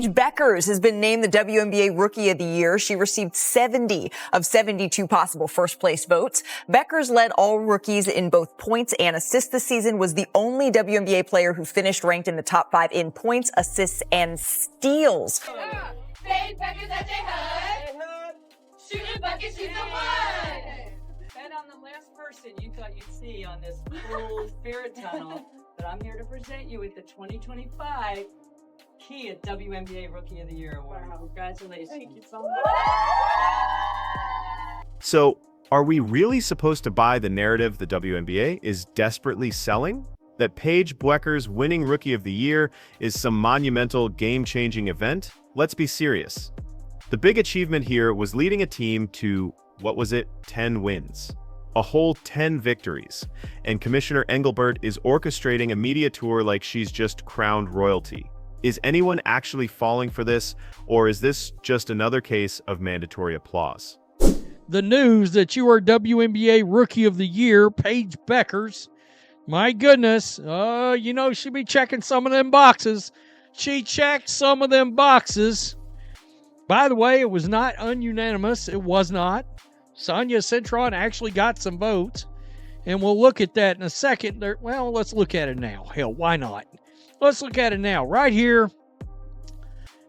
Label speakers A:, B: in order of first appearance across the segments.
A: Paige Bueckers has been named the WNBA Rookie of the Year. She received 70 of 72 possible first-place votes. Bueckers led all rookies in both points and assists this season, was the only WNBA player who finished ranked in the top 5 in points, assists, and steals.
B: Paige Bueckers at your hood. Shooting buckets, she's the one.
C: And I'm the last person you thought you'd see on this cool spirit tunnel, but I'm here to present you with the 2025 Kia WNBA Rookie of the Year Award. Wow. Congratulations. Thank you so much.
D: So, are we really supposed to buy the narrative the WNBA is desperately selling? That Paige Bueckers winning Rookie of the Year is some monumental, game-changing event? Let's be serious. The big achievement here was leading a team to, 10 wins. A whole 10 victories. And Commissioner Engelbert is orchestrating a media tour like she's just crowned royalty. Is anyone actually falling for this, or is this just another case of mandatory applause?
E: The news that you are WNBA Rookie of the Year, Paige Bueckers. My goodness, she'd be checking some of them boxes. She checked some of them boxes. By the way, it was not ununanimous. It was not. Sonia Cintron actually got some votes, and we'll look at that in a second. Well, let's look at it now. Hell, why not? Let's look at it now. Right here,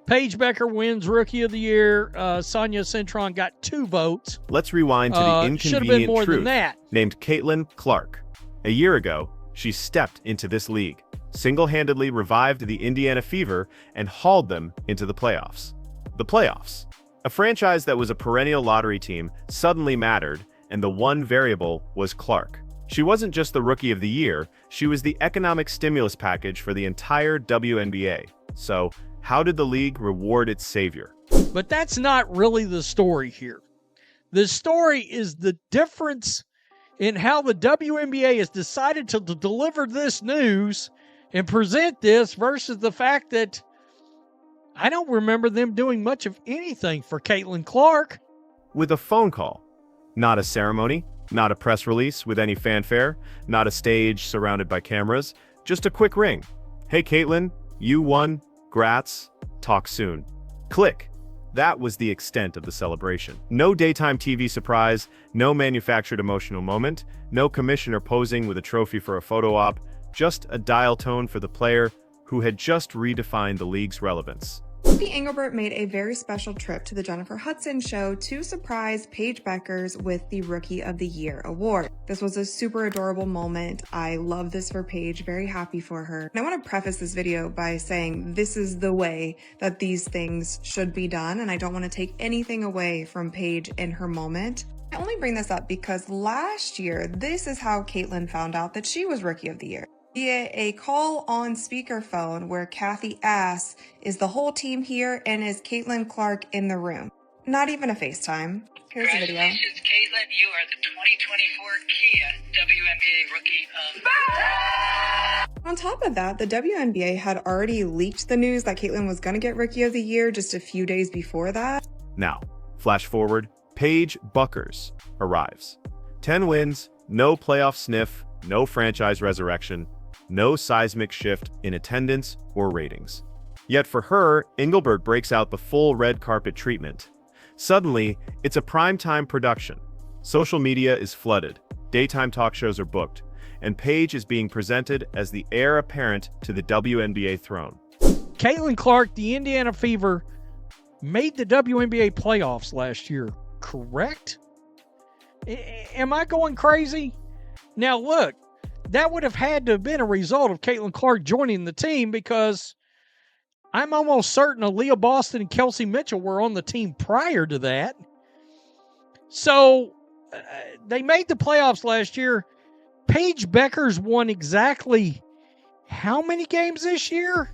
E: Paige Bueckers wins Rookie of the Year. Sonia Cintron got 2 votes.
D: Let's rewind to the inconvenient
E: more
D: truth
E: than that.
D: Named Caitlin Clark. A year ago, she stepped into this league, single-handedly revived the Indiana Fever, and hauled them into the playoffs. The playoffs. A franchise that was a perennial lottery team suddenly mattered, and the one variable was Clark. She wasn't just the Rookie of the Year, she was the economic stimulus package for the entire WNBA. So, how did the league reward its savior?
E: But that's not really the story here. The story is the difference in how the WNBA has decided to deliver this news and present this versus the fact that I don't remember them doing much of anything for Caitlin Clark.
D: With a phone call. Not a ceremony, not a press release with any fanfare, not a stage surrounded by cameras, just a quick ring. Hey Caitlin, you won, grats, talk soon. Click. That was the extent of the celebration. No daytime TV surprise, no manufactured emotional moment, no commissioner posing with a trophy for a photo op, just a dial tone for the player who had just redefined the league's relevance.
F: Whoopi Engelbert made a very special trip to the Jennifer Hudson show to surprise Paige Bueckers with the Rookie of the Year award. This was a super adorable moment. I love this for Paige, very happy for her. And I want to preface this video by saying this is the way that these things should be done, and I don't want to take anything away from Paige in her moment. I only bring this up because last year, this is how Caitlin found out that she was Rookie of the Year. Via a call on speakerphone where Kathy asks, "Is the whole team here, and is Caitlin Clark in the room?" Not even a FaceTime. Here's the video.
G: Congratulations, Caitlin. You are the 2024 Kia WNBA Rookie of the Year.
F: On top of that, the WNBA had already leaked the news that Caitlin was going to get Rookie of the Year just a few days before that.
D: Now, flash forward, Paige Bueckers arrives. 10 wins, no playoff sniff, no franchise resurrection, no seismic shift in attendance or ratings. Yet for her, Engelbert breaks out the full red carpet treatment. Suddenly, it's a primetime production. Social media is flooded, daytime talk shows are booked, and Paige is being presented as the heir apparent to the WNBA throne.
E: Caitlin Clark, the Indiana Fever, made the WNBA playoffs last year, correct? Am I going crazy? Now look, that would have had to have been a result of Caitlin Clark joining the team, because I'm almost certain Aaliyah Boston and Kelsey Mitchell were on the team prior to that. So they made the playoffs last year. Paige Bueckers won exactly how many games this year?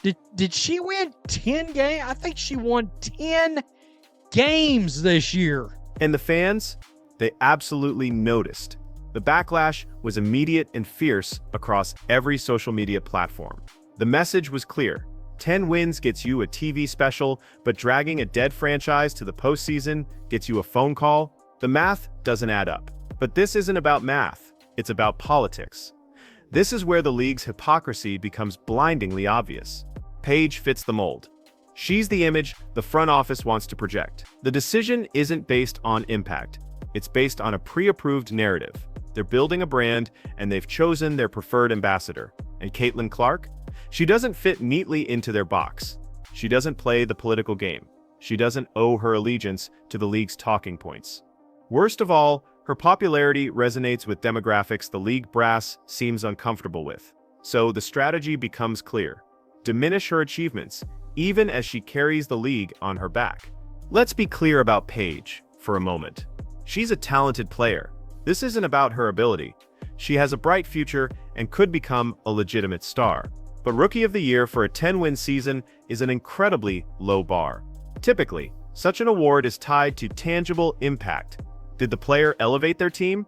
E: Did she win 10 games? I think she won 10 games this year.
D: And the fans, they absolutely noticed. The backlash was immediate and fierce across every social media platform. The message was clear. 10 wins gets you a TV special, but dragging a dead franchise to the postseason gets you a phone call. The math doesn't add up. But this isn't about math, it's about politics. This is where the league's hypocrisy becomes blindingly obvious. Paige fits the mold. She's the image the front office wants to project. The decision isn't based on impact. It's based on a pre-approved narrative. They're building a brand, and they've chosen their preferred ambassador. And Caitlin Clark? She doesn't fit neatly into their box. She doesn't play the political game. She doesn't owe her allegiance to the league's talking points. Worst of all, her popularity resonates with demographics the league brass seems uncomfortable with. So the strategy becomes clear. Diminish her achievements, even as she carries the league on her back. Let's be clear about Paige for a moment. She's a talented player. This isn't about her ability. She has a bright future and could become a legitimate star. But Rookie of the Year for a 10-win season is an incredibly low bar. Typically, such an award is tied to tangible impact. Did the player elevate their team?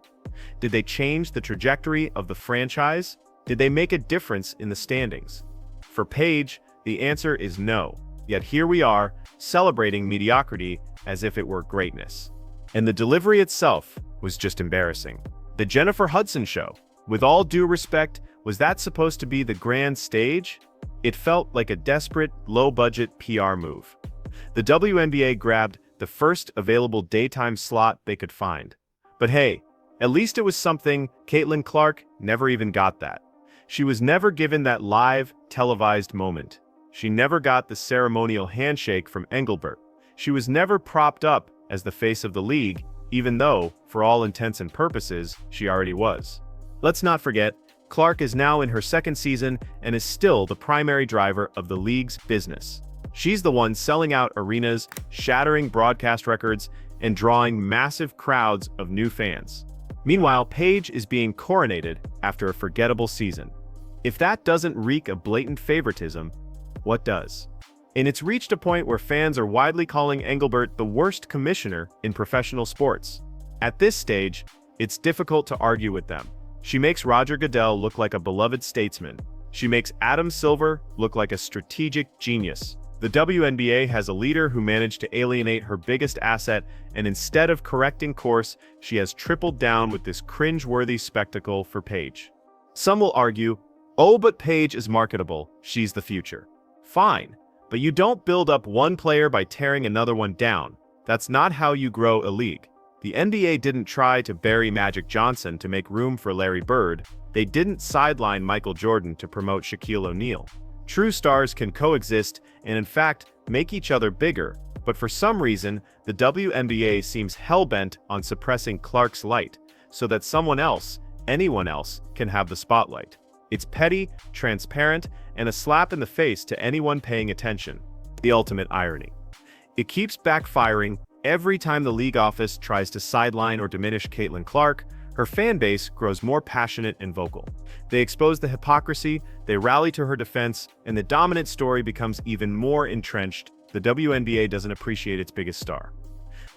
D: Did they change the trajectory of the franchise? Did they make a difference in the standings? For Paige, the answer is no. Yet here we are, celebrating mediocrity as if it were greatness. And the delivery itself was just embarrassing. The Jennifer Hudson show, with all due respect, was that supposed to be the grand stage? It felt like a desperate, low-budget PR move. The WNBA grabbed the first available daytime slot they could find. But hey, at least it was something. Caitlin Clark never even got that. She was never given that live, televised moment. She never got the ceremonial handshake from Engelbert. She was never propped up as the face of the league, even though, for all intents and purposes, she already was. Let's not forget, Clark is now in her second season and is still the primary driver of the league's business. She's the one selling out arenas, shattering broadcast records, and drawing massive crowds of new fans. Meanwhile, Paige is being coronated after a forgettable season. If that doesn't reek of blatant favoritism, what does? And it's reached a point where fans are widely calling Engelbert the worst commissioner in professional sports. At this stage, it's difficult to argue with them. She makes Roger Goodell look like a beloved statesman. She makes Adam Silver look like a strategic genius. The WNBA has a leader who managed to alienate her biggest asset, and instead of correcting course, she has tripled down with this cringe-worthy spectacle for Paige. Some will argue, oh, but Paige is marketable, she's the future. Fine, but you don't build up one player by tearing another one down. That's not how you grow a league. The NBA didn't try to bury Magic Johnson to make room for Larry Bird. They didn't sideline Michael Jordan to promote Shaquille O'Neal. True stars can coexist and in fact make each other bigger, but for some reason, the WNBA seems hell-bent on suppressing Clark's light so that someone else, anyone else, can have the spotlight. It's petty, transparent, and a slap in the face to anyone paying attention. The ultimate irony. It keeps backfiring. Every time the league office tries to sideline or diminish Caitlin Clark, her fan base grows more passionate and vocal. They expose the hypocrisy, they rally to her defense, and the dominant story becomes even more entrenched. The WNBA doesn't appreciate its biggest star.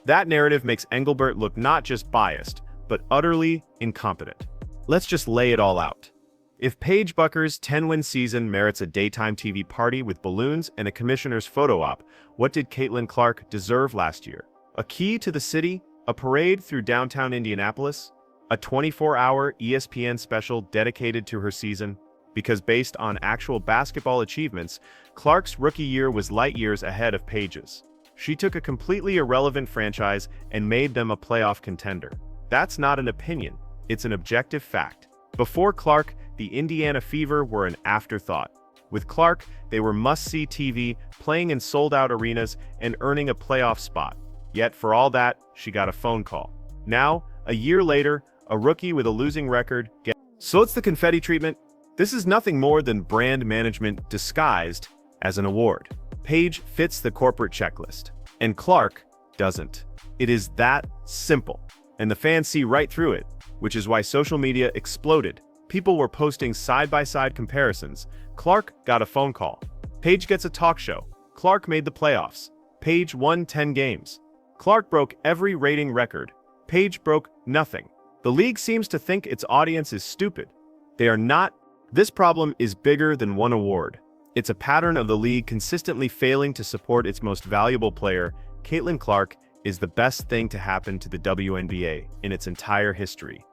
D: That narrative makes Engelbert look not just biased, but utterly incompetent. Let's just lay it all out. If Paige Bueckers' 10-win season merits a daytime TV party with balloons and a commissioner's photo op, what did Caitlin Clark deserve last year? A key to the city? A parade through downtown Indianapolis? A 24-hour ESPN special dedicated to her season? Because based on actual basketball achievements, Clark's rookie year was light years ahead of Paige's. She took a completely irrelevant franchise and made them a playoff contender. That's not an opinion, it's an objective fact. Before Clark, the Indiana Fever were an afterthought. With Clark, they were must-see TV, playing in sold-out arenas and earning a playoff spot. Yet for all that, she got a phone call. Now, a year later, a rookie with a losing record gets... So it's the confetti treatment. This is nothing more than brand management disguised as an award. Paige fits the corporate checklist, and Clark doesn't. It is that simple, and the fans see right through it, which is why social media exploded. People were posting side-by-side comparisons. Clark got a phone call. Paige gets a talk show. Clark made the playoffs. Paige won 10 games. Clark broke every rating record. Paige broke nothing. The league seems to think its audience is stupid. They are not. This problem is bigger than one award. It's a pattern of the league consistently failing to support its most valuable player. Caitlin Clark is the best thing to happen to the WNBA in its entire history.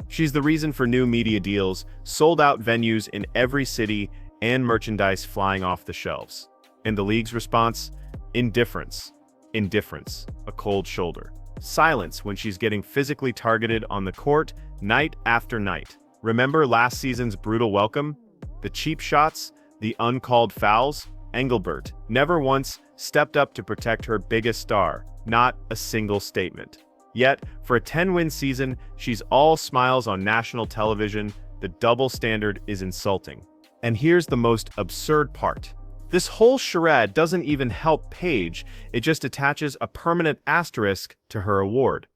D: She's the reason for new media deals, sold-out venues in every city, and merchandise flying off the shelves. And the league's response? Indifference. Indifference. A cold shoulder. Silence when she's getting physically targeted on the court night after night. Remember last season's brutal welcome? The cheap shots? The uncalled fouls? Engelbert never once stepped up to protect her biggest star. Not a single statement. Yet, for a 10-win season, she's all smiles on national television. The double standard is insulting. And here's the most absurd part. This whole charade doesn't even help Paige, it just attaches a permanent asterisk to her award.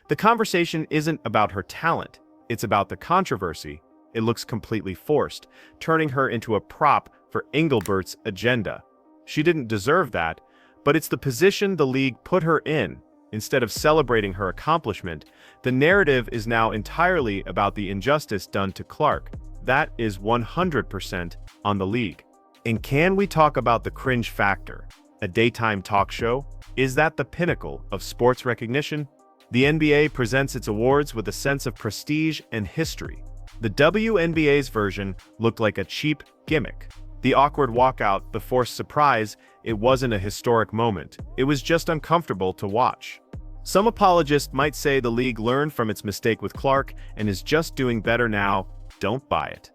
D: The conversation isn't about her talent, it's about the controversy. It looks completely forced, turning her into a prop for Engelbert's agenda. She didn't deserve that, but it's the position the league put her in. Instead of celebrating her accomplishment, the narrative is now entirely about the injustice done to Clark. That is 100% on the league. And can we talk about the cringe factor? A daytime talk show? Is that the pinnacle of sports recognition? The NBA presents its awards with a sense of prestige and history. The WNBA's version looked like a cheap gimmick. The awkward walkout, the forced surprise, it wasn't a historic moment. It was just uncomfortable to watch. Some apologists might say the league learned from its mistake with Clark and is just doing better now. Don't buy it.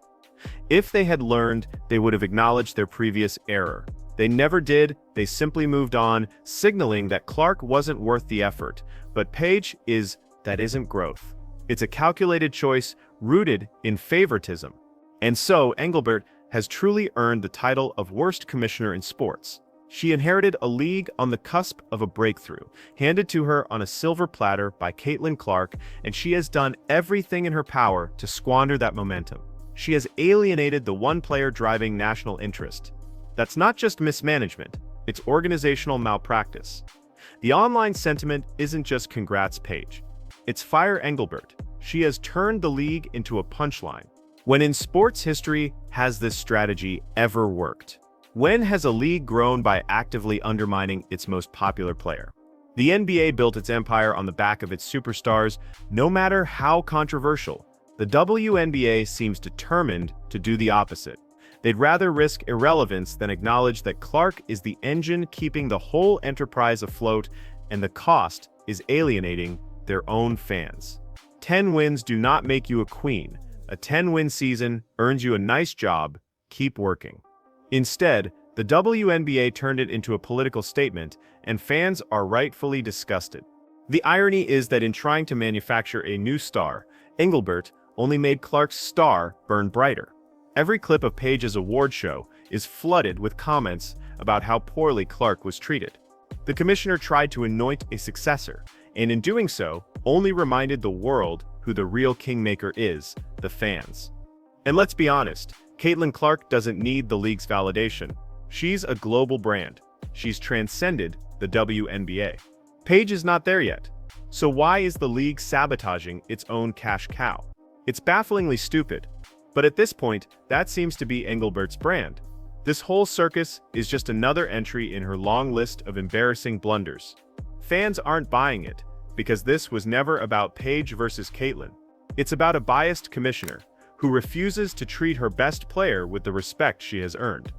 D: If they had learned, they would have acknowledged their previous error. They never did, they simply moved on, signaling that Clark wasn't worth the effort. But Paige that isn't growth. It's a calculated choice rooted in favoritism. And so Engelbert has truly earned the title of worst commissioner in sports. She inherited a league on the cusp of a breakthrough, handed to her on a silver platter by Caitlin Clark, and she has done everything in her power to squander that momentum. She has alienated the one player driving national interest. That's not just mismanagement, it's organizational malpractice. The online sentiment isn't just congrats Paige. It's fire Engelbert. She has turned the league into a punchline. When in sports history has this strategy ever worked? When has a league grown by actively undermining its most popular player? The NBA built its empire on the back of its superstars, no matter how controversial. The WNBA seems determined to do the opposite. They'd rather risk irrelevance than acknowledge that Clark is the engine keeping the whole enterprise afloat, and the cost is alienating their own fans. 10 wins do not make you a queen. A 10-win season earns you a nice job. Keep working. Instead, the WNBA turned it into a political statement, and fans are rightfully disgusted. The irony is that in trying to manufacture a new star, Engelbert only made Clark's star burn brighter. Every clip of Paige's award show is flooded with comments about how poorly Clark was treated. The commissioner tried to anoint a successor, and in doing so, only reminded the world who the real kingmaker is, the fans. And let's be honest, Caitlin Clark doesn't need the league's validation. She's a global brand. She's transcended the WNBA. Paige is not there yet. So why is the league sabotaging its own cash cow? It's bafflingly stupid. But at this point, that seems to be Engelbert's brand. This whole circus is just another entry in her long list of embarrassing blunders. Fans aren't buying it, because this was never about Paige versus Caitlin. It's about a biased commissioner who refuses to treat her best player with the respect she has earned.